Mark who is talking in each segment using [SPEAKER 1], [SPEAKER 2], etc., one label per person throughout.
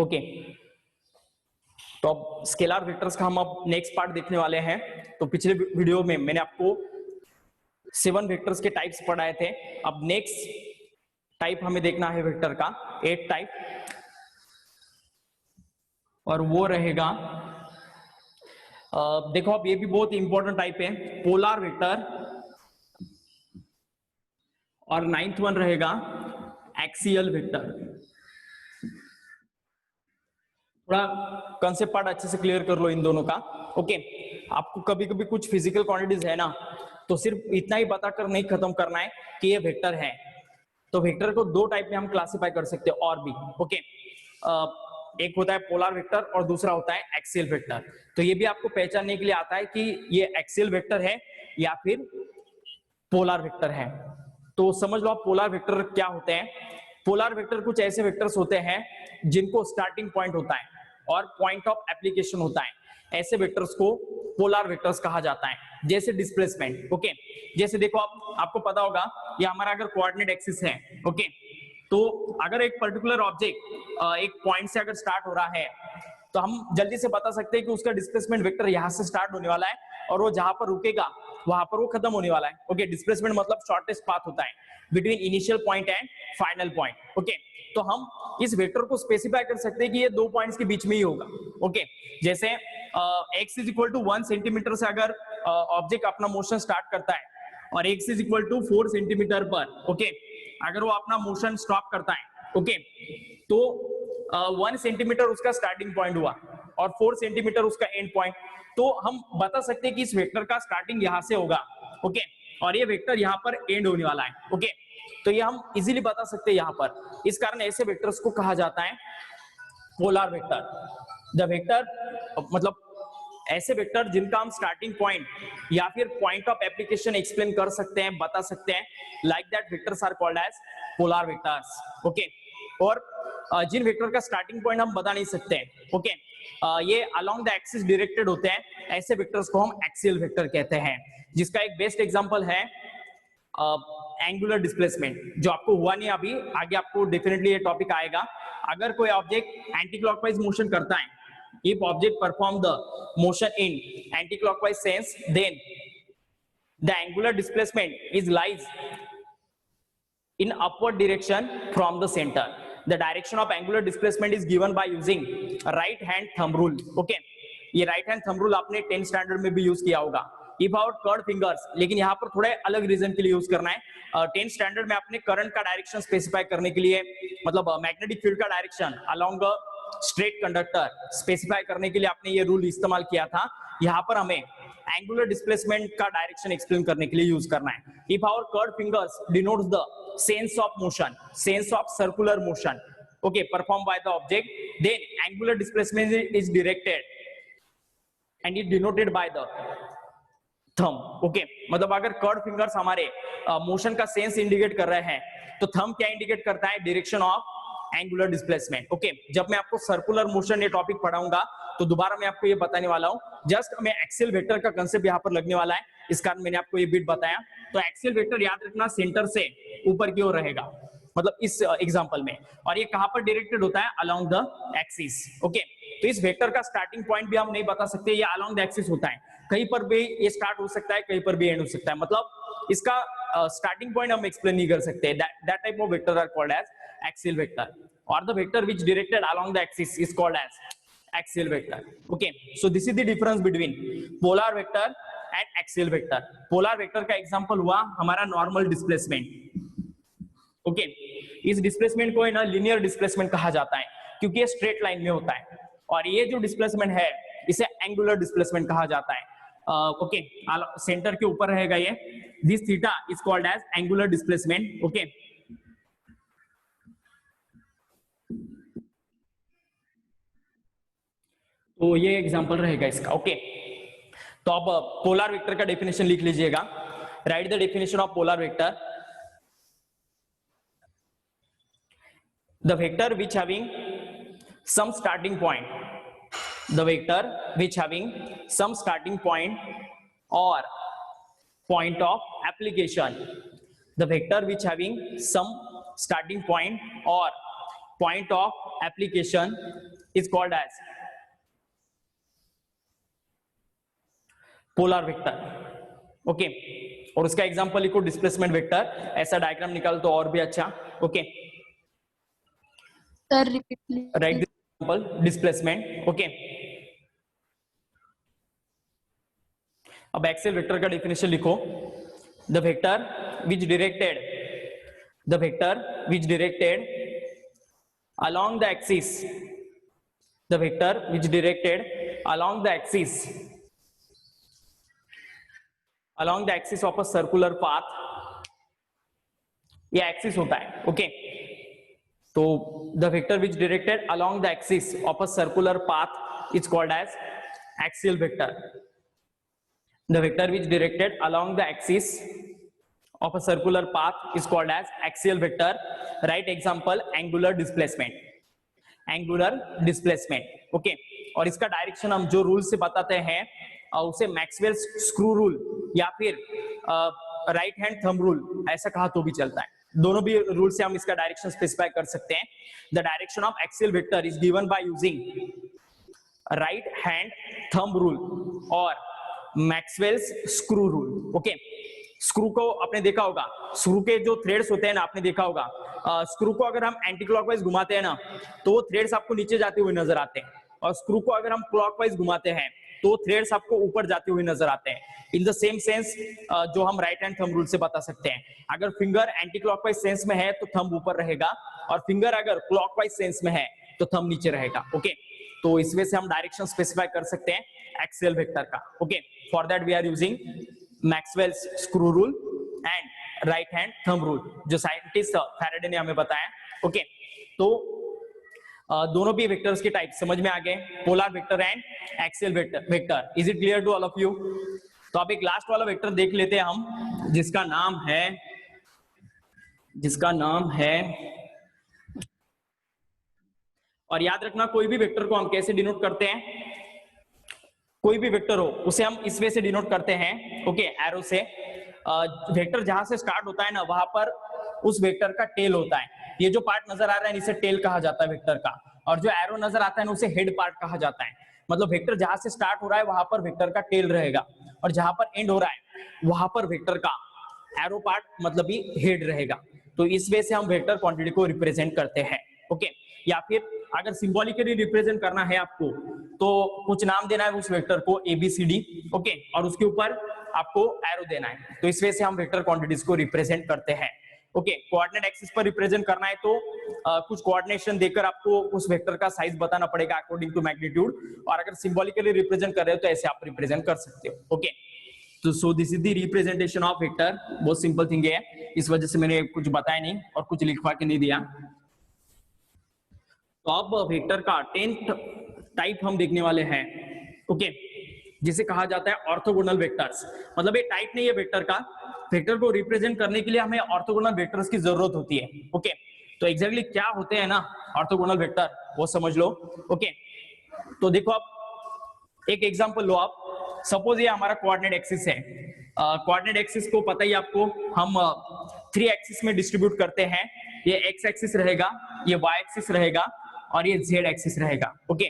[SPEAKER 1] Okay, तो अब scalar vectors का हम अब नेक्स्ट पार्ट देखने वाले हैं। तो पिछले वीडियो में मैंने आपको 7 वेक्टर्स के टाइप्स पढ़ाए थे। अब नेक्स्ट टाइप हमें देखना है वेक्टर का 8 टाइप, और वो रहेगा देखो अब ये भी बहुत इंपॉर्टेंट टाइप है, पोलर वेक्टर, और 9th वन रहेगा एक्सियल वेक्टर। थोड़ा कंसेप्ट पार्ट अच्छे से क्लियर कर लो इन दोनों का। ओके, आपको कभी कभी कुछ फिजिकल क्वांटिटीज है ना, तो सिर्फ इतना ही बताकर नहीं खत्म करना है कि ये वेक्टर है। तो वेक्टर को 2 टाइप में हम क्लासिफाई कर सकते हैं और भी। ओके, एक होता है पोलर वेक्टर और दूसरा होता है एक्सियल वेक्टर। तो ये भी आपको पहचानने के लिए आता है कि ये एक्सियल वेक्टर है या फिर पोलर वेक्टर है। तो समझ लो आप पोलर वेक्टर क्या होते हैं। पोलर वेक्टर कुछ ऐसे वेक्टर्स होते हैं जिनको स्टार्टिंग पॉइंट होता है और पॉइंट ऑफ एप्लीकेशन होता है। ऐसे वेक्टर्स को पोलर वेक्टर्स कहा जाता है। जैसे डिस्प्लेसमेंट, ओके, जैसे देखो आपको पता होगा ये हमारा अगर कोऑर्डिनेट एक्सिस है, ओके, तो अगर एक पर्टिकुलर ऑब्जेक्ट एक पॉइंट से अगर स्टार्ट हो रहा है तो हम जल्दी से बता सकते हैं कि उसका डिस्प्लेसमेंट वेक्टर यहां से स्टार्ट होने वाला है और वो जहां पर रुकेगा वहां पर वो खत्म होने वाला है। ओके, डिस्प्लेसमेंट मतलब शॉर्टेस्ट पाथ होता है between initial point and final point. Okay, तो हम इस वेक्टर को स्पेसिफाई कर सकते हैं कि ये 2 पॉइंट्स के बीच में ही होगा। ओके, जैसे x is equal to 1 centimetre से अगर ऑब्जेक्ट अपना मोशन स्टार्ट करता है और x is equal to 4 centimetre पर, ओके, अगर वो अपना मोशन स्टॉप करता है, ओके, तो 1 सेंटीमीटर उसका स्टार्टिंग पॉइंट हुआ और 4 सेंटीमीटर उसका एंड पॉइंट। तो हम बता सकते हैं कि इस वेक्टर का स्टार्टिंग यहां से होगा, ओके, और ये वेक्टर यहां पर एंड होने वाला है। ओके, तो ये हम इजीली बता सकते हैं यहां पर। इस कारण ऐसे वेक्टर्स को कहा जाता है पोलर वेक्टर। द वेक्टर मतलब ऐसे वेक्टर जिनका हम स्टार्टिंग पॉइंट या फिर पॉइंट ऑफ एप्लीकेशन एक्सप्लेन कर सकते हैं, बता सकते हैं, like that vectors are called as polar vectors. Okay, और जिन वेक्टर का स्टार्टिंग पॉइंट हम बता नहीं सकते हैं, ओके, ये अलोंग द एक्सिस डायरेक्टेड होते हैं, ऐसे वेक्टर्स को हम एक्सियल वेक्टर कहते हैं। जिसका एक बेस्ट एग्जांपल है एंगुलर डिस्प्लेसमेंट, जो आपको हुआ नहीं अभी, आगे आपको डेफिनेटली ये टॉपिक आएगा। अगर कोई ऑब्जेक्ट एंटी क्लॉकवाइज मोशन करता है, if object perform the motion in anti-clockwise sense, then the angular displacement is lies in upward direction from the center. The direction of angular displacement is given by using right hand thumb rule. Okay, ये right hand thumb rule आपने 10th standard में भी use किया होगा। If our curved fingers, लेकिन यहाँ पर थोड़े अलग रीजन के लिए यूज करना है। 10th स्टैंडर्ड में आपने करंट का डायरेक्शन स्पेसिफाई करने के लिए, मतलब मैग्नेटिक फील्ड का direction along straight conductor specify करने के लिए आपने ये रूल इस्तेमाल किया था। यहाँ पर हमें एंगुलर डिस्प्लेसमेंट का डायरेक्शन एक्सप्लेन करने के लिए यूज करना है। If our curved fingers denotes the sense of motion, sense of circular motion, okay, perform by the object, then angular displacement is directed and it denoted by the thumb. Okay, मतलब अगर curved fingers हमारे motion का sense indicate कर रहे हैं, तो thumb क्या indicate करता है? Direction of angular displacement. Okay, जब मैं आपको सर्कुलर मोशन ये टॉपिक पढ़ाऊंगा तो दोबारा मैं आपको ये बताने वाला हूं। जस्ट हमें एक्सियल वेक्टर का कांसेप्ट यहां पर लगने वाला है, इस कारण मैंने आपको ये बिट बताया। तो एक्सियल वेक्टर याद रखना सेंटर से ऊपर की ओर रहेगा, मतलब इस एग्जांपल में, और ये कहां पर डायरेक्टेड होता है? Along the axis. ओके, तो इस वेक्टर का स्टार्टिंग पॉइंट भी हम नहीं बता सकते, ये अलोंग द एक्सिस होता है, कहीं पर भी ये स्टार्ट हो सकता है, कहीं पर भी एंड हो सकता है, मतलब इसका स्टार्टिंग पॉइंट हम एक्सप्लेन नहीं कर सकते। That type of vector are called as axial vector, or the vector which directed along the axis is called as axial vector. Okay, so this is the difference between polar vector and axial vector. Polar vector का example हुआ हमारा normal displacement. Okay, इस displacement को ना linear displacement कहा जाता है क्योंकि ये straight line में होता है, और ये जो displacement है इसे angular displacement कहा जाता है। ओके, सेंटर के ऊपर रहेगा ये, this theta is called as angular displacement. Okay, तो ये एग्जांपल रहेगा इसका। ओके, तो अब पोलर वेक्टर का डेफिनेशन लिख लीजिएगा। Write the definition of polar vector. The vector which having some starting point, the vector which having some starting point और point of application, the vector which having some starting point और point of application is called as polar vector. Okay, और उसका example लिखो displacement vector, ऐसा diagram निकाल तो और भी अच्छा। Okay,
[SPEAKER 2] sir repeat
[SPEAKER 1] right this example displacement. Okay, अब एक्सेल वेक्टर का डेफिनेशन लिखो, the vector which directed along the axis, the vector which directed along the axis of a circular path, ये एक्सिस होता है। ओके, तो the vector which directed along the axis of a circular path is called as axial vector। the vector which directed along the axis of a circular path is called as axial vector। right example angular displacement। Okay, और इसका direction हम जो rule से बताते हैं उसे Maxwell screw rule या फिर राइट हैंड थंब रूल ऐसा कहा तो भी चलता है, दोनों भी रूल से हम इसका डायरेक्शन स्पेसिफाई कर सकते हैं। The direction of axial vector is given by using right hand thumb rule और Maxwell's screw rule. Okay, screw को आपने देखा होगा, स्क्रू के जो थ्रेड्स होते हैं ना, आपने देखा होगा स्क्रू को अगर हम एंटी क्लॉकवाइज घुमाते हैं ना तो वो थ्रेड्स आपको नीचे जाते हुए नजर आते हैं, और स्क्रू को अगर हम क्लॉकवाइज घुमाते हैं तो थ्रेड्स आपको ऊपर जाते हुए नजर आते हैं। इन द सेम सेंस जो हम राइट हैंड थंब रूल से बता सकते हैं, अगर फिंगर एंटी क्लॉकवाइज सेंस में है तो थंब ऊपर रहेगा, और फिंगर अगर क्लॉकवाइज सेंस में है तो थंब नीचे रहेगा। ओके, तो इस वजह से हम डायरेक्शन स्पेसिफाई कर सकते हैं एक्सियल वेक्टर का। Okay, for that we are using Maxwell's screw rule and right hand thumb rule, जो साइंटिस्ट फैराडे ने हमें बताया। ओके, तो दोनों भी वेक्टर्स के टाइप समझ में आ गए, polar vector and axial vector. Is it clear to all of you? तो अब एक लास्ट वाला वेक्टर देख लेते हैं हम, जिसका नाम है, और याद रखना कोई भी वेक्टर को हम कैसे डिनोट करते हैं, कोई भी वेक्टर हो उसे हम इस वे से डिनोट करते हैं। ओके, एरो से। वेक्टर जहां से स्टार्ट होता है ना, वहां पर उस वेक्टर का टेल होता है। ये जो पार्ट नजर आ रहा है इसे टेल कहा जाता है वेक्टर का, और जो एरो नजर आता है ना उसे हेड पार्ट कहा जाता है। मतलब वेक्टर जहां से स्टार्ट हो रहा है वहां पर वेक्टर का टेल रहेगा, और जहां पर एंड हो रहा है वहां पर वेक्टर का एरो पार्ट मतलब भी हेड रहेगा। तो इस वे से हम वेक्टर क्वांटिटी को रिप्रेजेंट करते हैं। ओके, या फिर अगर सिंबॉलिकली रिप्रेजेंट करना है आपको तो कुछ नाम देना है उस वेक्टर को ABCD। ओके, और उसके ऊपर आपको एरो देना है, तो इस वजह से हम वेक्टर क्वांटिटीज को रिप्रेजेंट करते हैं। ओके, कोऑर्डिनेट एक्सिस पर रिप्रेजेंट करना है तो कुछ कोऑर्डिनेशन देकर आपको उस वेक्टर का साइज बताना पड़ेगा अकॉर्डिंग टू मैग्नीट्यूड, और अगर सिंबॉलिकली रिप्रेजेंट कर रहे हो तो ऐसे आप रिप्रेजेंट कर सकते हो। ओके, तो सो this is the representation of vector. बहुत सिंपल थिंग है, इस वजह से मैंने कुछ बताया नहीं और कुछ लिखवा के नहीं दिया। तो अब वेक्टर का 10th टाइप हम देखने वाले हैं। ओके, जिसे कहा जाता है ऑर्थोगोनल वेक्टर्स। मतलब ये टाइप नहीं है वेक्टर का, वेक्टर को रिप्रेजेंट करने के लिए हमें ऑर्थोगोनल वेक्टर्स की जरूरत होती है। ओके, तो एग्जैक्टली क्या होते हैं ना ऑर्थोगोनल वेक्टर, वो समझ लो। ओके, तो देखो आप एक एग्जांपल लो आप, सपोज ये हमारा कोऑर्डिनेट एक्सिस है। कोऑर्डिनेट एक्सिस को पता ही आपको, हम 3 एक्सिस में डिस्ट्रीब्यूट करते हैं। ये एक्स एक्सिस रहेगा, ये वाई एक्सिस रहेगा, और ये जेड एक्सिस रहेगा। ओके,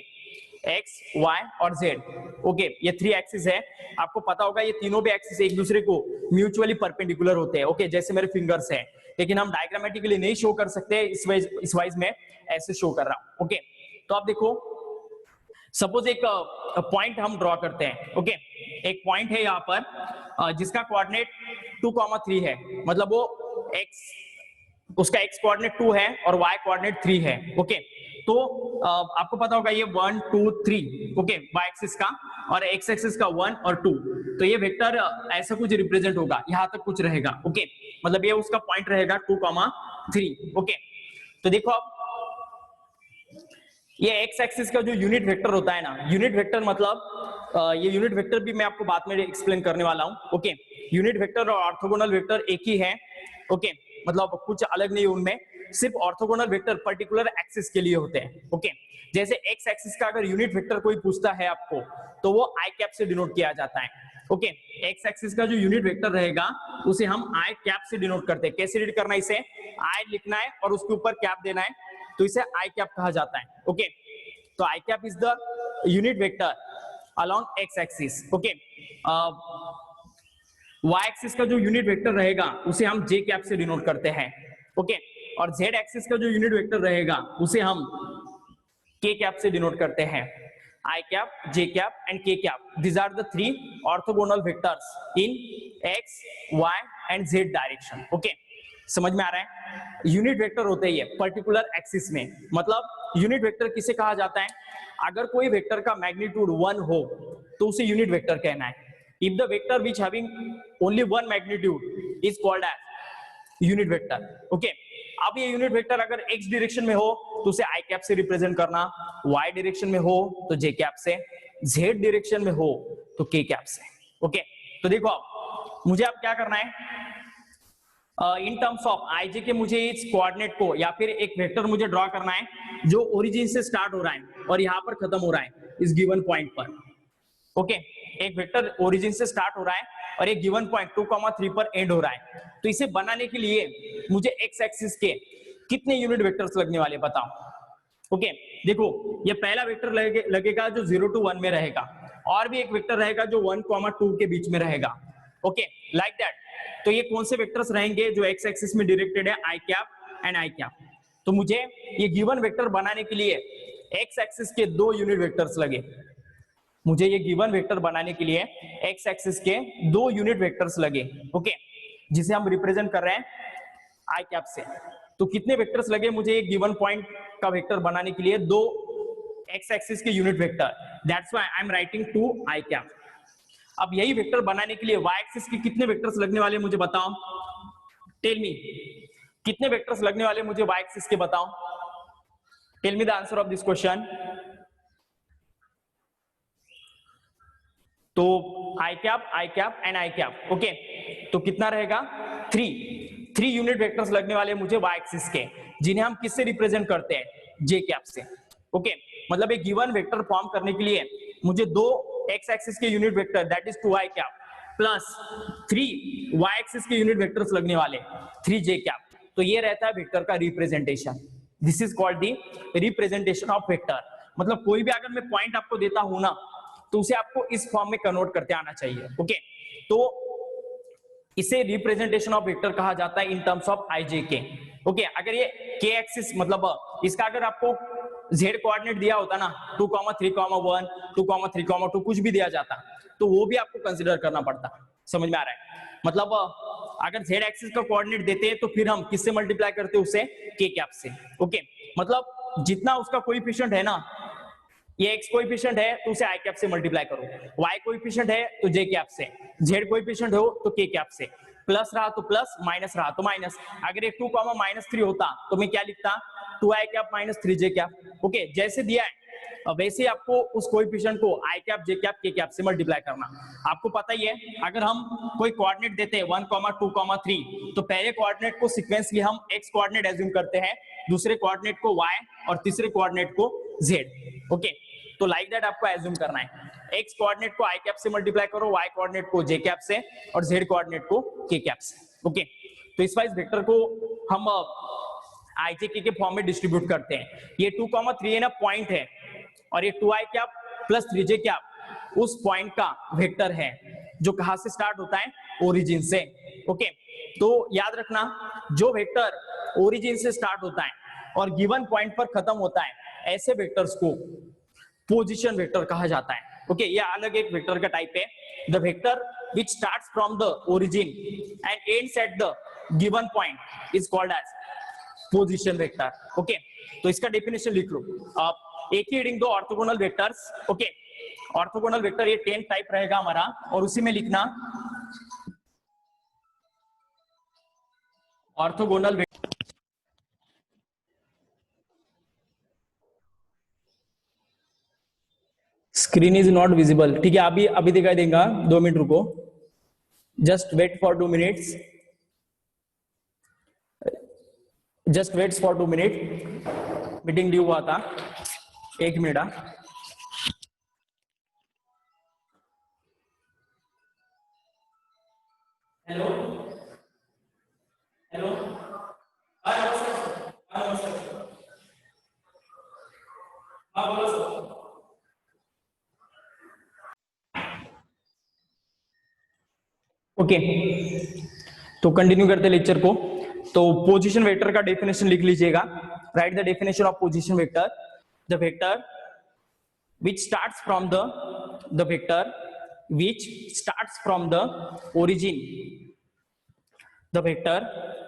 [SPEAKER 1] एक्स वाई और जेड। ओके, ये 3 एक्सिस है। आपको पता होगा ये तीनों भी एक्सिस एक दूसरे को म्यूचुअली परपेंडिकुलर होते हैं। ओके, जैसे मेरे फिंगर्स है, लेकिन हम डायग्रामेटिकली नहीं शो कर सकते, इस वाइज में ऐसे शो कर रहा हूं। ओके, तो आप देखो सपोज एक पॉइंट हम ड्रॉ करते हैं। ओके, एक पॉइंट है यहाँ पर जिसका कोऑर्डिनेट 2,3 है, मतलब वो एक्स, उसका एक्स कोऑर्डिनेट 2 है और वाई कोऑर्डिनेट 3 है। ओके, तो आपको पता होगा ये 1 2 3। ओके, वाई एक्सिस का, और एक्स एक्सिस का 1 और 2। तो ये वेक्टर ऐसा कुछ रिप्रेजेंट होगा, यहां तक कुछ रहेगा। ओके, मतलब ये उसका पॉइंट रहेगा 2,3। ओके, तो देखो आप ये एक्स एक्सिस का जो यूनिट वेक्टर होता है ना, यूनिट वेक्टर मतलब ये यूनिट वेक्टर भी मैं आपको बाद में एक्सप्लेन करने वाला हूं। ओके, यूनिट वेक्टर और ऑर्थोगोनल वेक्टर एक ही है। ओके, मतलब कुछ अलग नहीं है उनमें, सिर्फ ऑर्थोगोनल वेक्टर पर्टिकुलर एक्सिस के लिए होते हैं। ओके, जैसे एक्स एक्सिस का अगर यूनिट वेक्टर कोई पूछता है आपको तो वो आई कैप से डिनोट किया जाता है। ओके, एक्स एक्सिस का जो यूनिट वेक्टर रहेगा उसे हम आई कैप से डिनोट करते हैं। कैसे रीड करना है इसे, आई लिखना है और उसके ऊपर कैप देना है, तो इसे आई कैप कहा जाता है। ओके, तो तो i cap is the unit vector along x axis. Okay, y axis का जो यूनिट वेक्टर रहेगा उसे हम जे कैप से डिनोट करते हैं। ओके, और जेड एक्सिस का जो यूनिट वेक्टर रहेगा उसे हम के कैप से डिनोट करते हैं। आई कैप, जे कैप एंड के cap, these are the three orthogonal vectors in x, y and z direction. Okay, समझ में आ रहा है? यूनिट वेक्टर होते ही है पर्टिकुलर एक्सिस में। मतलब यूनिट वेक्टर किसे कहा जाता है? अगर कोई वेक्टर का मैग्नीट्यूड 1 हो तो उसे यूनिट वेक्टर कहना है। If the vector which having only one magnitude is called as unit vector. Okay, अब ये यूनिट वेक्टर अगर एक्स डायरेक्शन में हो तो उसे आई कैप से रिप्रेजेंट करना, वाई डायरेक्शन में हो तो जे कैप से, जेड डायरेक्शन में हो तो के कैप से। ओके, तो देखो अब मुझे अब क्या करना है, इन टर्म्स ऑफ आई जे के मुझे इस कोऑर्डिनेट को या फिर एक वेक्टर मुझे ड्रॉ करना है जो ओरिजिन से स्टार्ट हो रहा है और यहाँ पर खत्म हो रहा है इस गिवन पॉइंट पर। ओके, एक वेक्टर ओरिजिन से स्टार्ट हो रहा है और एक गिवन पॉइंट 2,3 पर एंड हो रहा है। तो इसे बनाने के लिए मुझे एक्स एक्सिस के कितने यूनिट वेक्टर्स लगने वाले बताओ। ओके, देखो ये पहला वेक्टर लगेगा जो 0 to 1 में रहेगा, और भी एक वेक्टर रहेगा जो 1,2 के बीच में रहेगा। Okay, like that. तो ये कौन से वेक्टर्स रहेंगे जो एक्स एक्सिस में डायरेक्टेड है? आई कैप एंड आई कैप। तो मुझे ये गिवन वेक्टर बनाने के लिए एक्स एक्सिस के 2 यूनिट वेक्टर्स लगे। मुझे ये गिवन वेक्टर बनाने के लिए एक्स एक्सिस के 2 यूनिट वेक्टर्स लगे। ओके, जिसे हम रिप्रेजेंट कर रहे हैं आई कैप से। तो कितने वेक्टर्स लगे मुझे एक गिवन पॉइंट का वेक्टर बनाने के लिए? 2 एक्स एक्सिस के unit vector. That's why I am writing 2 I cap. अब यही वेक्टर बनाने के लिए वाई एक्सिस के कितने वेक्टर्स लगने वाले मुझे बताओ। टेल मी, कितने वेक्टर्स लगने वाले मुझे वाई एक्सिस के बताओ। Tell me the answer of this question. तो i cap and i cap. Okay, तो कितना रहेगा? 3 यूनिट वेक्टर्स लगने वाले मुझे वाई एक्सिस के, जिन्हें हम किससे रिप्रेजेंट करते हैं? जे कैप से। ओके, मतलब एक गिवन वेक्टर फॉर्म करने के लिए मुझे 2 एक्स एक्सिस के unit vector that is 2 I cap plus 3 Y axis के यूनिट वेक्टर्स लगने वाले 3 जे कैप। तो ये रहता है वेक्टर का representation. This is called the representation of vector. मतलब कोई भी अगर मैं पॉइंट आपको देता हूं ना तो उसे आपको इस फॉर्म में कन्वर्ट करते आना चाहिए। ओके, तो इसे रिप्रेजेंटेशन ऑफ वेक्टर कहा जाता है इन टर्म्स ऑफ आई जे के। ओके, अगर ये के एक्सिस मतलब इसका अगर आपको जेड कोऑर्डिनेट दिया होता ना 2,3,1 2,3,2 कुछ भी दिया जाता तो वो भी आपको कंसीडर करना पड़ता। समझ में आ रहा है? मतलब अगर जेड एक्सिस का कोऑर्डिनेट देते तो फिर हम किससे मल्टीप्लाई करते? उसे के कैप से। ओके, मतलब जितना उसका कोएफिशिएंट है ना, ये x कोएफिशिएंट है तो उसे i कैप से मल्टीप्लाई करो, y कोएफिशिएंट है तो j कैप से, z कोएफिशिएंट हो तो k कैप से, प्लस रहा तो प्लस, माइनस रहा तो माइनस। अगर ये 2, -3 होता तो मैं क्या लिखता? 2i cap minus 3j cap. Okay, जैसे दिया है वैसे आपको उस कोएफिशिएंट को i cap, j cap, k cap से मल्टीप्लाई करना। आपको पता ही है अगर हम कोई कोऑर्डिनेट देते हैं 1, 2, 3 तो पहले कोऑर्डिनेट को सीक्वेंसली हम x कोऑर्डिनेट एज्यूम करते हैं, दूसरे कोऑर्डिनेट को y और तीसरे कोऑर्डिनेट को z। ओके, तो लाइक दैट आपको एज्यूम करना है। x कोऑर्डिनेट को i कैप से मल्टीप्लाई करो, y कोऑर्डिनेट को j कैप से और z कोऑर्डिनेट को k कैप से। ओके, तो इस वाइज वेक्टर को हम i j k के फॉर्म में डिस्ट्रीब्यूट करते हैं। ये 2,3 है ना पॉइंट है, और ये 2i cap plus 3j cap उस पॉइंट का वेक्टर है जो कहां से स्टार्ट होता है? ओरिजिन से। ओके, तो याद रखना जो वेक्टर ओरिजिन से स्टार्ट होता है और गिवन पॉइंट पर खत्म होता है ऐसे वेक्टर्स को पोजीशन वेक्टर कहा जाता है। ओके, ये अलग एक वेक्टर का टाइप है। The vector which starts from the origin and ends at the given point is called as position vector. Okay, तो इसका डेफिनेशन लिख लो आप। एक ही हेडिंग दो orthogonal vectors. Okay, orthogonal vector ये 10 टाइप रहेगा हमारा, और उसी में लिखना orthogonal vector. Screen is not visible. ठीक है, अभी दिखाई देगा, 2 मिनट रुको, just wait for 2 minutes, just wait for 2 minute. Meeting due हुआ था, 1 मिनट। हेलो हेलो, हाँ नमस्कार, हाँ ओके, तो कंटिन्यू करते लेक्चर को। तो पोजीशन वेक्टर का डेफिनेशन लिख लीजिएगा। Write the definition of position vector, the vector which starts from the vector which starts from the origin, the vector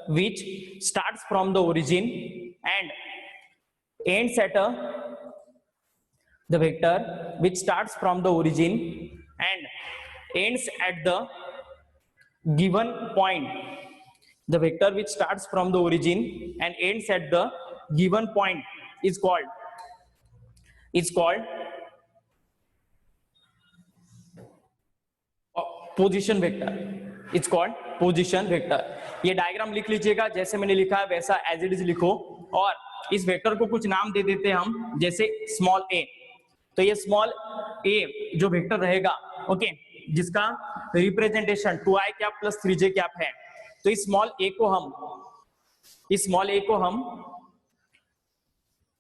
[SPEAKER 1] which starts from the origin and ends at a, the vector which starts from the origin and ends at the given point, the vector which starts from the origin and ends at the given point is called position vector, it's called position vector. ये diagram लिख लीजिएगा, जैसे मैंने लिखा है वैसा as it is लिखो, और इस वेक्टर को कुछ नाम दे देते हैं हम, जैसे स्मॉल ए। तो ये स्मॉल ए जो वेक्टर रहेगा, ओके, जिसका representation 2i cap plus 3j cap है, तो इस स्मॉल ए को हम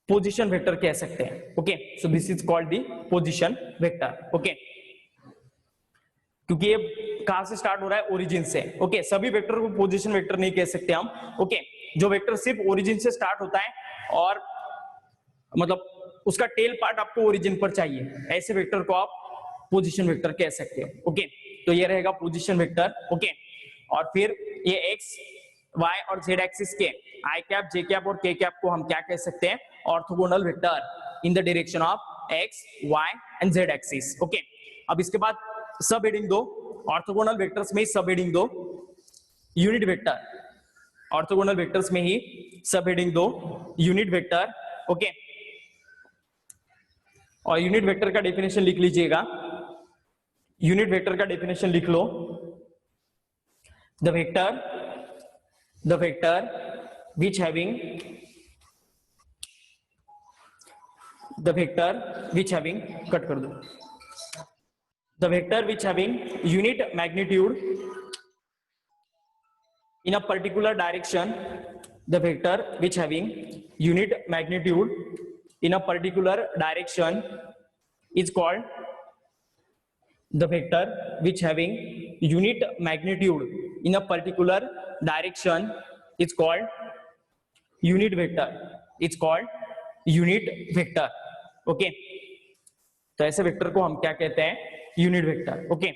[SPEAKER 1] पोजीशन वेक्टर कह सकते हैं। Okay, so this is called the position vector. Okay, क्योंकि ये कहां से स्टार्ट हो रहा है, ओरिजिन से। ओके, सभी वेक्टर को पोजीशन वेक्टर नहीं कह सकते हम। ओके, जो वेक्टर सिर्फ ओरिजिन से स्टार्ट होता है और मतलब उसका टेल पार्ट आपको ओरिजिन पर चाहिए, ऐसे वेक्टर को आप पोजीशन वेक्टर कह सकते हो। ओके, तो ये रहेगा पोजीशन वेक्टर। ओके, और फिर ये एक्स वाई और जेड एक्सिस के आई कैप जे कैप और के कैप को हम क्या कह सकते हैं, orthogonal vector in the direction of X Y and Z axis. Okay, अब इसके बाद सब हेडिंग दो, ऑर्थोगोनल वेक्टर्स में ही सब हेडिंग दो, यूनिट वेक्टर, ऑर्थोगोनल वेक्टर्स में ही सब हेडिंग दो, यूनिट वेक्टर। ओके, और यूनिट वेक्टर का डेफिनेशन लिख लीजिएगा। यूनिट वेक्टर का डेफिनेशन लिख लो, the vector which having cut कर दो, the vector which having unit magnitude in a particular direction, the vector which having unit magnitude in a particular direction is called, the vector which having unit magnitude in a particular direction is called unit vector, it's called unit vector। Okay, तो ऐसे vector को हम क्या कहते हैं, unit vector. Okay,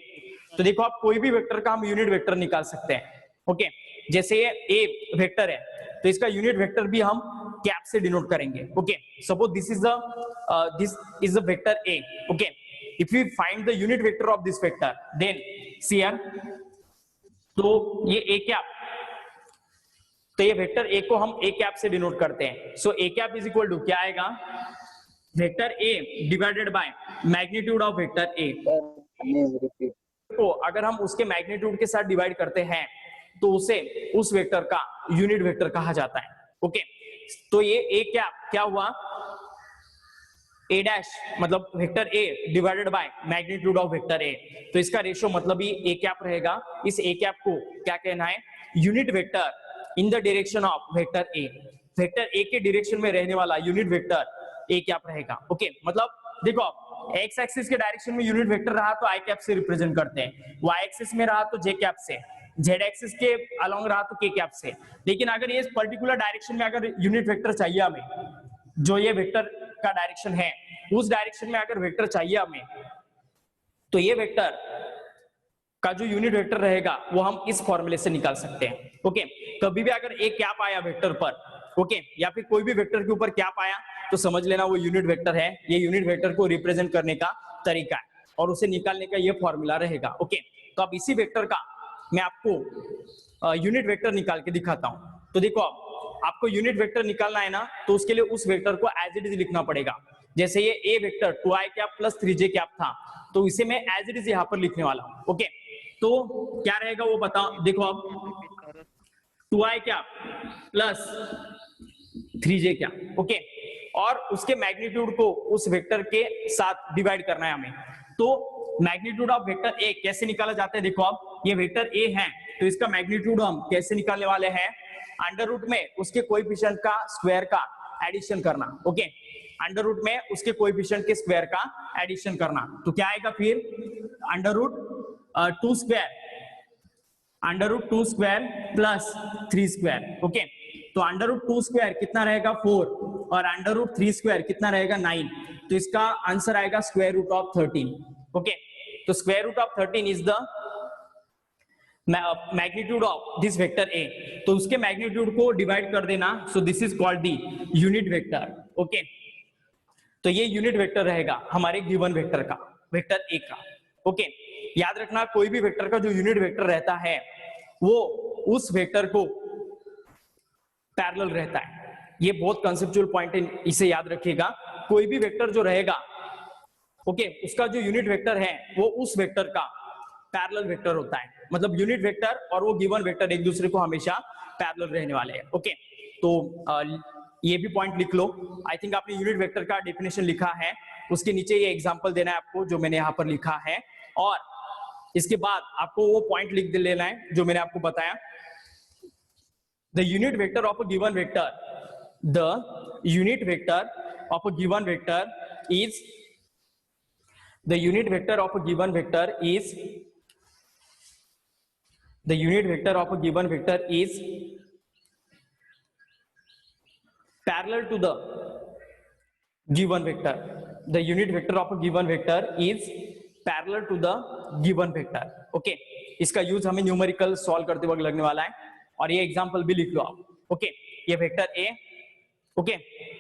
[SPEAKER 1] तो देखो आप कोई भी वेक्टर का हम यूनिट वेक्टर निकाल सकते हैं। ओके, जैसे ये ए वेक्टर है, तो इसका यूनिट वेक्टर भी हम कैप से डिनोट करेंगे। Okay, suppose this is the vector A. Okay, if we find the unit vector of this vector, then see here, तो ये ए कैप, तो ये वेक्टर ए को हम ए कैप से डिनोट करते हैं। सो A cap is equal to क्या आएगा, vector A divided by magnitude of vector A. तो अगर हम उसके मैग्नीट्यूड के साथ डिवाइड करते हैं तो उसे उस वेक्टर का यूनिट वेक्टर कहा जाता है। ओके, तो ये ए कैप क्या हुआ, ए डैश मतलब vector A divided by magnitude of vector A, तो इसका रेशियो मतलब ही ए कैप रहेगा। इस ए कैप को क्या कहना है, unit vector in the direction of vector A, vector A के डायरेक्शन में रहने वाला यूनिट वेक्टर ए कैप रहेगा। ओके, मतलब देखो आप एक्स एक्सिस के डायरेक्शन में यूनिट वेक्टर रहा तो आई कैप से रिप्रेजेंट करते हैं, वाई एक्सिस में रहा तो जे कैप से, जेड एक्सिस के अलोंग रहा तो के कैप से। लेकिन अगर ये पर्टिकुलर डायरेक्शन में अगर यूनिट वेक्टर चाहिए हमें, जो ये वेक्टर का डायरेक्शन है उस डायरेक्शन में अगर वेक्टर चाहिए हमें, तो ये वेक्टर का जो यूनिट वेक्टर रहेगा वो हम इस फॉर्मूले से निकाल सकते हैं। ओके, कभी भी अगर एक कैप आया वेक्टर पर, ओके, या फिर कोई भी वेक्टर के ऊपर कैप आया तो समझ लेना वो यूनिट वेक्टर है। ये यूनिट वेक्टर को रिप्रेजेंट करने का तरीका है और उसे निकालने का ये फॉर्मूला रहेगा। ओके, तो अब इसी वेक्टर का मैं आपको यूनिट वेक्टर निकाल के दिखाता हूं। तो देखो अब आपको यूनिट वेक्टर निकालना है ना, तो उसके लिए उस वेक्टर को एज इट इज लिखना पड़ेगा। जैसे ये A vector 2i cap plus 3j cap था, तो इसे मैं एज इट इज यहां पर लिखने वाला हूं। ओके, तो क्या रहेगा वो बताओ, देखो अब 2i cap plus 3j cap. Okay, और उसके मैग्नीट्यूड को उस वेक्टर के साथ डिवाइड करना है हमें। तो मैग्नीट्यूड ऑफ वेक्टर ए कैसे निकाला जाता है, देखो अब ये वेक्टर ए है तो इसका मैग्नीट्यूड हम कैसे निकालने वाले हैं, अंडर रूट में उसके कोएफिशिएंट का स्क्वायर का एडिशन करना। ओके, अंडर रूट में उसके कोएफिशिएंट के स्क्वायर का एडिशन करना, तो क्या आएगा फिर under root 2 square, under root 2 square plus 3 square. Okay, तो अंडर रूट 2 स्क्वायर कितना रहेगा 4 और अंडर रूट 3 स्क्वायर कितना रहेगा 9, तो इसका आंसर आएगा स्क्वायर रूट ऑफ 13। ओके, तो square root of 13 is the magnitude of this vector A, तो उसके मैग्नीट्यूड को डिवाइड कर देना, so this is called the unit vector. Okay, तो ये यूनिट वेक्टर रहेगा हमारे गिवन वेक्टर का, वेक्टर ए का। ओके, याद रखना कोई भी वेक्टर का जो यूनिट वेक्टर रहता है वो उस वेक्टर को पैरेलल रहता है, ये बहुत कंसेप्चुअल पॉइंट है, इसे याद रखिएगा। कोई भी वेक्टर जो रहेगा ओके, उसका जो यूनिट वेक्टर है वो उस वेक्टर का पैरेलल वेक्टर होता है, मतलब यूनिट वेक्टर और वो गिवन वेक्टर एक दूसरे को हमेशा पैरेलल रहने वाले हैं। ओके, तो ये भी पॉइंट लिख लो। आई थिंक आपने यूनिट वेक्टर का डेफिनेशन लिखा है, उसके नीचे ये एग्जांपल देना है आपको जो मैंने यहाँ पर लिखा है, और इसके बाद आपको वो पॉइंट लिख लेना है जो मैंने आपको बताया। The unit vector of a given vector, the unit vector of a given vector is, the unit vector of a given vector is, the unit vector of a given vector is parallel to the given vector, the unit vector of a given vector is parallel to the given vector। Okay, इसका use हमें numerical solve करते वक्त लगने वाला है, और ये example भी लिख लो आप। ओके, ये वेक्टर ए, ओके,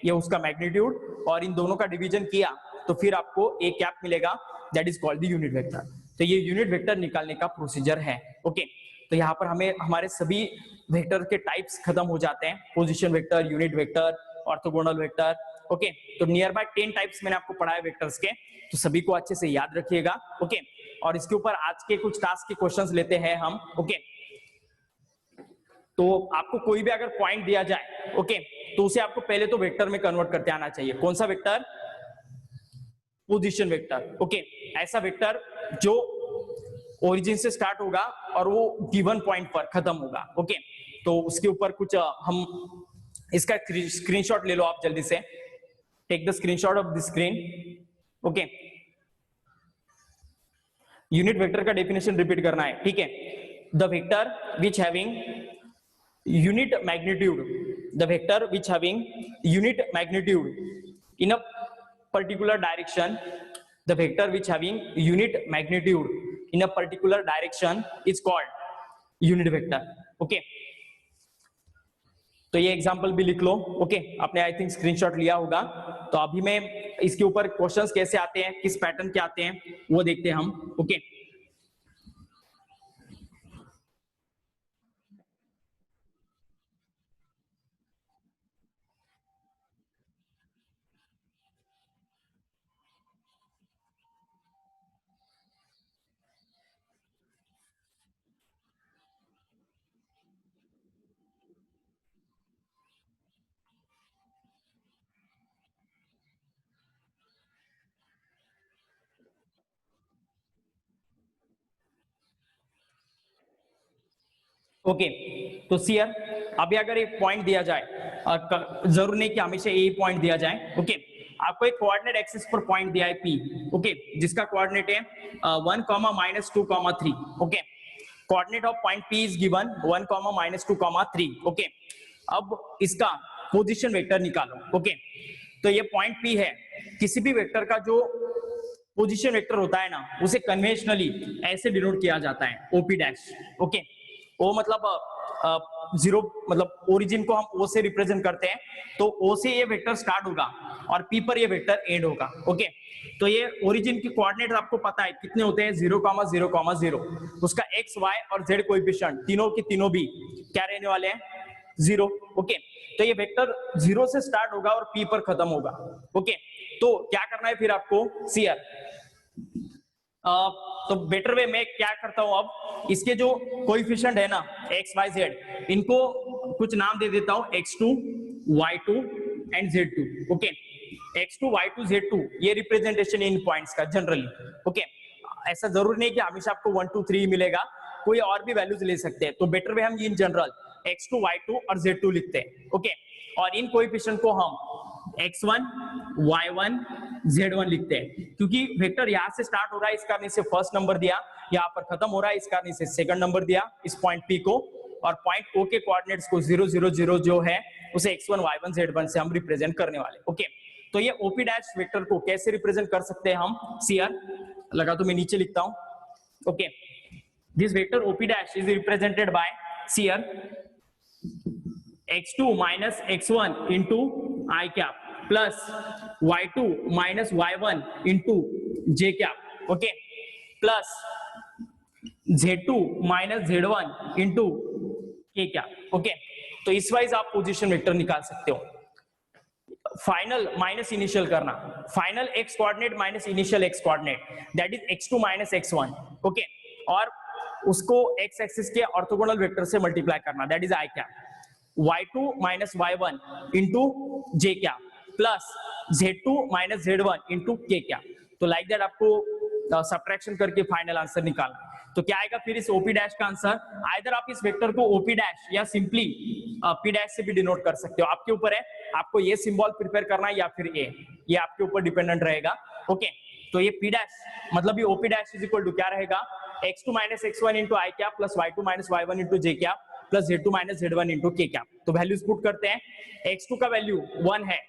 [SPEAKER 1] ये उसका मैग्नीट्यूड, और इन दोनों का डिवीजन किया तो फिर आपको ए कैप मिलेगा, that is called the unit vector. तो ये यूनिट वेक्टर निकालने का प्रोसीजर है। ओके, तो यहाँ पर हमें हमारे सभी वेक्टर के टाइप्स खत्म हो जाते हैं, position vector, unit vector, orthogonal vector. Okay, तो नियर बाय 10 टाइप्स मैंने आपको पढ़ाया वेक्टर्स के, तो सभी को अच्छे से याद रखिएगा। ओके, और इसके ऊपर आज के कुछ टास्क के क्वेश्चंस लेते हैं हम। ओके, तो आपको कोई भी अगर पॉइंट दिया जाए ओके, तो उसे आपको पहले तो वेक्टर में कन्वर्ट करते आना चाहिए। कौन सा वेक्टर? Position vector. ओके, ऐसा वेक्टर जो ओरिजिन से स्टार्ट होगा और वो गिवन पॉइंट पर खत्म होगा। ओके, तो उसके ऊपर कुछ हम इसका स्क्रीनशॉट ले लो आप जल्दी से, take the screenshot of the screen. Okay, unit vector का डेफिनेशन रिपीट करना है, ठीक है। The vector which having unit magnitude, the vector which having unit magnitude in a particular direction, the vector which having unit magnitude in a particular direction is called unit vector। okay, तो ये example भी लिख लो। Okay, आपने I think screenshot लिया होगा। तो अभी मैं इसके ऊपर क्वेश्चंस कैसे आते हैं, किस पैटर्न के आते हैं वो देखते हैं हम। ओके, ओके, तो सियर अभी अगर एक पॉइंट दिया जाए, जरूर नहीं कि हमेशा यही पॉइंट दिया जाए। ओके, आपको एक कोऑर्डिनेट एक्सिस पर पॉइंट दिया है P, ओके, जिसका कोऑर्डिनेट है 1, -2, 3। Okay, coordinate of point P is given 1, -2, 3। Okay, अब इसका पोजीशन वेक्टर निकालो। ओके, तो ये पॉइंट P है, किसी भी वेक्टर का जो पोजीशन वेक्टर होता है ना, उसे कन्वेंशनली ऐसे डिनोट किया जाता है OP डैश। ओके, ओ मतलब जीरो, मतलब ओरिजिन को हम ओ से रिप्रेजेंट करते हैं, तो ओ से ये वेक्टर स्टार्ट होगा और पी पर ये वेक्टर एंड होगा। ओके, तो ये ओरिजिन की कोऑर्डिनेट आपको पता है कितने होते हैं, 0, 0, 0। उसका एक्स, वाई और जेड कोएफिशिएंट तीनों के तीनों भी क्या रहने वाले हैं, 0। ओके, तो ये वेक्टर 0 से स्टार्ट होगा और पी पर खत्म होगा। ओके, तो क्या करना है फिर आपको, सियर तो बेटर वे में क्या करता हूं, अब इसके जो कोएफिशिएंट है ना x, y, z, इनको कुछ नाम दे देता हूं, x2, y2 and z2। Okay, x2, y2, z2 ये रिप्रेजेंटेशन इन पॉइंट्स का जनरली। ओके, ऐसा जरूरी नहीं कि हमेशा आपको 1, 2, 3 मिलेगा, कोई और भी वैल्यूज ले सकते हैं। तो बेटर वे हम इन जनरल x2, y2 और z2 लिखते हैं। ओके, और इन कोएफिशिएंट को हम x1 y1 z1 लिखते हैं, क्योंकि वेक्टर यहां से स्टार्ट हो रहा है इस कारण से फर्स्ट नंबर दिया, यहाँ पर खत्म हो रहा है इस कारण से सेकंड नंबर दिया इस पॉइंट P को, और पॉइंट O के कोऑर्डिनेट्स को 0 0 0 जो है उसे x1 y1 z1 से हम रिप्रेजेंट करने वाले। ओके, तो ये OP डैश वेक्टर को कैसे रिप्रेजेंट कर सकते हैं हम, सीआर लगा तो मैं नीचे लिखता हूं। Okay, this vector OP dash is represented by CR x2 minus x1 into I cap plus y2 minus y1 into j cap, okay, plus z2 minus z1 into k cap, okay। तो इस wise आप position vector निकाल सकते हो। Final minus initial करना, final x coordinate minus initial x coordinate, that is x2 minus x1, okay, और उसको x axis के ऑर्थोगोनल वेक्टर से मल्टीप्लाई करना, that is I cap, y2 minus y1 into j cap plus z2 minus z1 into k cap। तो like that आपको subtraction करके final answer निकालना। तो क्या आएगा फिर इस OP डैश का आंसर, आइदर आप इस वेक्टर को OP डैश या सिंपली P डैश से भी डिनोट कर सकते हो, आपके ऊपर है, आपको ये सिंबल प्रिपेयर करना है या फिर ये आपके ऊपर डिपेंडेंट रहेगा। ओके, तो ये P डैश मतलब ये OP dash is equal to क्या रहेगा, x2 minus x1 into I cap plus y2 minus y1 into j cap plus z2 minus z1 into के कैप। तो वैल्यूज पुट करते हैं, x2 का वैल्यू 1 है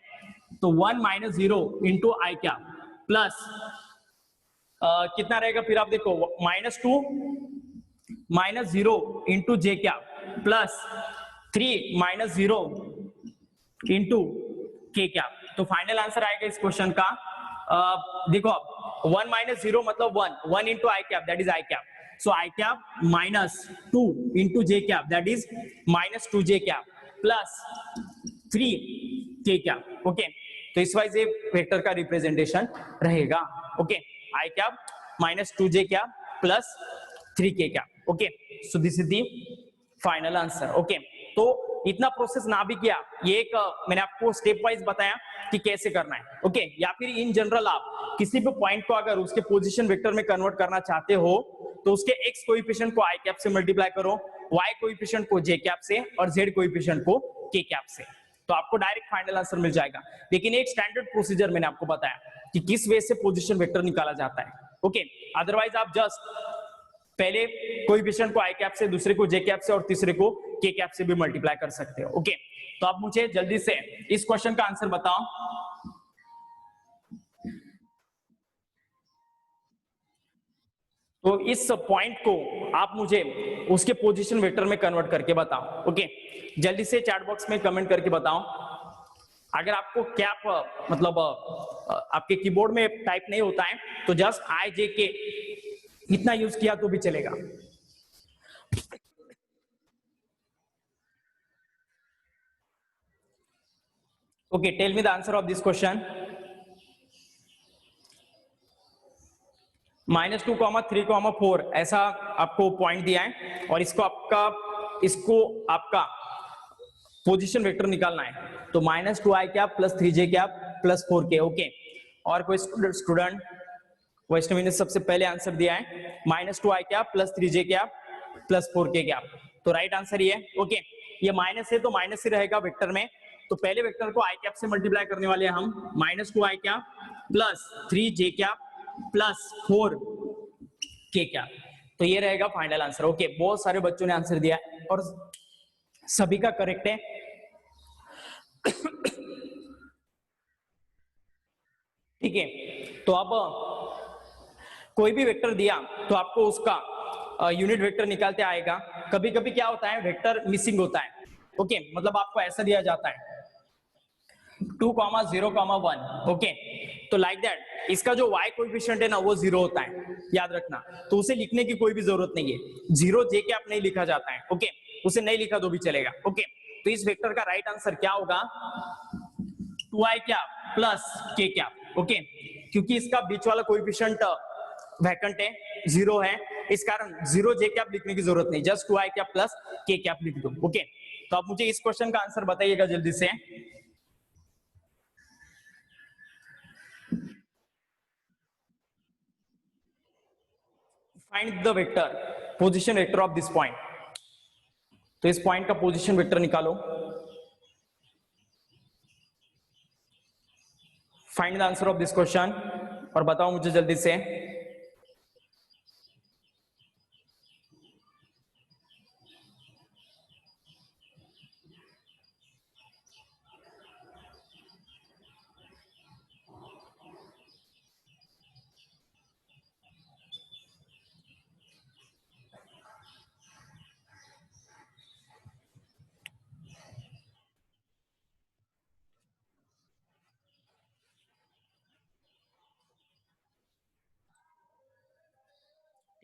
[SPEAKER 1] तो 1 माइनस 0 इंटू आई कैप प्लस कितना रहेगा फिर आप देखो -2 माइनस 0 इंटू जे कैप प्लस 3 माइनस 0 इंटू के कैप। तो फाइनल आंसर आएगा इस क्वेश्चन का, देखो 1 माइनस 0 मतलब 1 into I cap that is I cap, so I cap minus 2 into j cap that is minus 2j cap plus 3 k cap, okay। तो इस wise ये वेक्टर का रिप्रेजेंटेशन रहेगा, okay, I cap minus 2j cap plus 3k cap, okay, so this is the final answer, okay। तो इतना process ना भी किया, ये एक मैंने आपको स्टेप वाइज बताया कि कैसे करना है, ओके। या फिर इन जनरल आप किसी भी पॉइंट को अगर उसके पोजीशन वेक्टर में कन्वर्ट करना चाहते हो तो उसके x कोएफिशिएंट को i कैप से मल्टीप्लाई करो, y कोएफिशिएंट को j कैप से और z कोएफिशिएंट को k कैप से, तो आपको डायरेक्ट फाइनल आंसर मिल जाएगा। लेकिन एक स्टैंडर्ड प्रोसीजर मैंने आपको बताया कि किस वे से पोजीशन वेक्टर निकाला जाता है, ओके। अदरवाइज आप जस्ट पहले कोएफिशिएंट को i कैप से, दूसरे को j कैप से और तीसरे को k कैप से भी मल्टीप्लाई कर सकते हो, ओके। तो आप मुझे जल्दी से इस क्वेश्चन का आंसर बताओ। तो इस पॉइंट को आप मुझे उसके पोजीशन वेक्टर में कन्वर्ट करके बताओ, ओके। जल्दी से चैट बॉक्स में कमेंट करके बताओ। अगर आपको कैप मतलब आपके कीबोर्ड में टाइप नहीं होता है तो जस्ट आई जे के इतना यूज किया तो भी चलेगा। Okay, tell me the answer of this question. -2, 3, 4 ऐसा आपको पॉइंट दिया है और इसको आपका पोजीशन वेक्टर निकालना है। तो -2 आई cap plus 3j cap plus 4k, okay. और कोई स्टूडेंट, वैष्णवी ने सबसे पहले आंसर दिया है -2 आई cap plus 3j cap plus 4k cap, तो राइट आंसर ये, ओके। ये माइनस है तो माइनस ही रहेगा वेक्टर में, तो पहले वेक्टर को आई कैप से मल्टीप्लाई करने वाले हैं हम, -2 आई cap plus 3j cap plus 4k cap, तो ये रहेगा फाइनल आंसर, ओके। बहुत सारे बच्चों ने आंसर दिया है और सभी का करेक्ट है। ठीक है, तो अब कोई भी वेक्टर दिया तो आपको उसका यूनिट वेक्टर निकालते आएगा। कभी कभी क्या होता है वेक्टर मिसिंग होता है, ओके, मतलब आपको ऐसा दिया जाता है 2, 0, 1, ओके। तो लाइक दैट इसका जो y कोएफिशिएंट है ना वो 0 होता है, याद रखना। तो उसे लिखने की कोई भी जरूरत नहीं है, 0 j कैप नहीं लिखा जाता है, ओके। उसे नहीं लिखा तो भी चलेगा, ओके। तो इस वेक्टर का राइट आंसर क्या होगा, 2i cap plus k cap, okay. क्योंकि इसका बीच वाला कोएफिशिएंट वैकेंट है, 0 है, इस कारण 0 j कैप लिखने की जरूरत नहीं, just 2i cap plus k cap लिख दो, ओके। तो आप मुझे इस क्वेश्चन का आंसर बताइएगा जल्दी से। Find the vector, position vector of this point. तो इस पॉइंट का पोजीशन वेक्टर निकालो। Find the answer of this question और बताओ मुझे जल्दी से।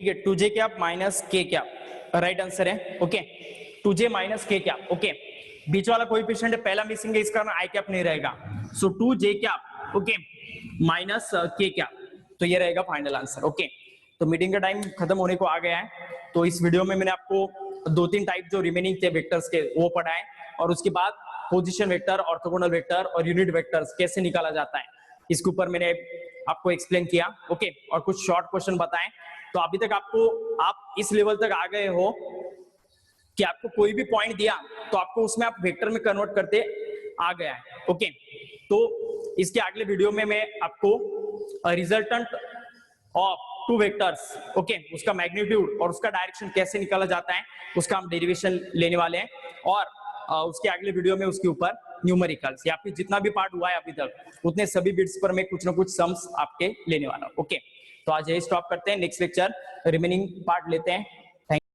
[SPEAKER 1] ठीक है, 2j cap minus k cap right answer है। Okay, 2j minus k cap. Okay, बीच वाला कोएफिशिएंट पहला मिसिंग है, इसका i कैप नहीं रहेगा। सो 2j cap okay minus k cap, तो ये रहेगा फाइनल आंसर। ओके, तो मीटिंग का टाइम खत्म होने को आ गया है। तो इस वीडियो में मैंने आपको 2-3 टाइप जो रिमेनिंग थे वेक्टर्स के वो पढ़ाए, और उसके बाद पोजीशन वेक्टर, ऑर्थोगोनल वेक्टर और यूनिट वेक्टर्स कैसे निकाला जाता है इसके ऊपर मैंने आपको एक्सप्लेन किया। ओके, और कुछ शॉर्ट क्वेश्चन बताएं। तो अभी तक आप इस लेवल तक आ गए हो कि आपको कोई भी पॉइंट दिया तो आपको उसमें आप वेक्टर में कन्वर्ट करते आ गया है। ओके, तो इसके अगले वीडियो में मैं आपको रिजल्टेंट ऑफ 2 वेक्टर्स ओके उसका मैग्नीट्यूड और उसका डायरेक्शन कैसे निकाला जाता है उसका हम डेरिवेशन लेने वाले हैं, और उसके अगले वीडियो में उसके ऊपर न्यूमेरिकल्स या फिर जितना भी पार्ट हुआ है अभी तक उतने सभी बिट्स पर मैं कुछ ना कुछ सम्स आपके लेने वाला हूं। ओके, तो आज यही स्टॉप करते हैं, नेक्स्ट लेक्चर रिमेनिंग पार्ट लेते हैं।